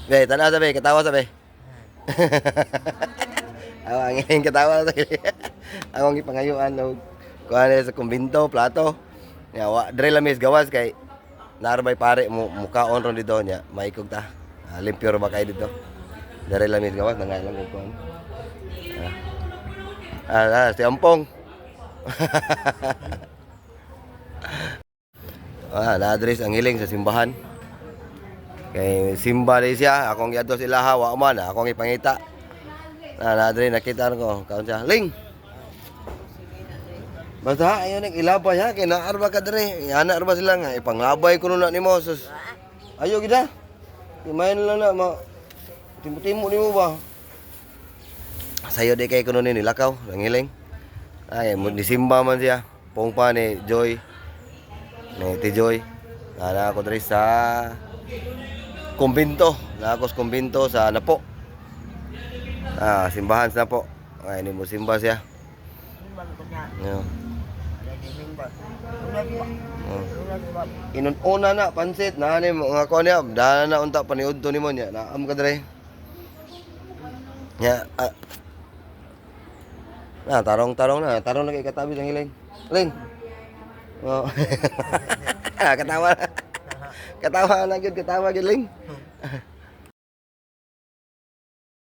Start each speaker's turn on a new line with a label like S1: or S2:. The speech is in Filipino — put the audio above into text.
S1: Be, tanaw sabi, katawa sabi. Ang ngayong katawa sabi. Akong ipangayuan og kuan sa kumbinto, plato. Ya, wa dre lamis gawas kay narbay pare mo mukaon ron dito nya, maikog ta. Limpyo ra ba kay dito? Dre lamis gawas nangay lang og kuan. Si Ampong. Naadres ang hiling sa simbahan. Kay simba rin siya, akong yadto sila hawa man, akong ipangita. Naadres nakita ko, kaon siya, Ling. Basta ayo ning ilabay ha, kay naarba ka dire. Ana arba sila nga ipanglabay ko na nimo sus. Ayo gida. Imayan lang na timo-timo nimo ba. Sayo di kay kuno ni nilakaw, ang hiling. Ay mo disimba man siya. Pongpa ni Joy. Ni Ti Joy. Ana ako diri sa kumbinto. Na ako sa kumbinto sa Napo. Simbahan sa Napo. Ay ni mo simba siya. Yeah. Inun-una na pansit na ni mga kuan niya dana na unta paniudto nimo niya naam ka dire. Nya tarong na kay katabi ng hiling. Ling. Oh. Katawa. Katawa na gyud Ling.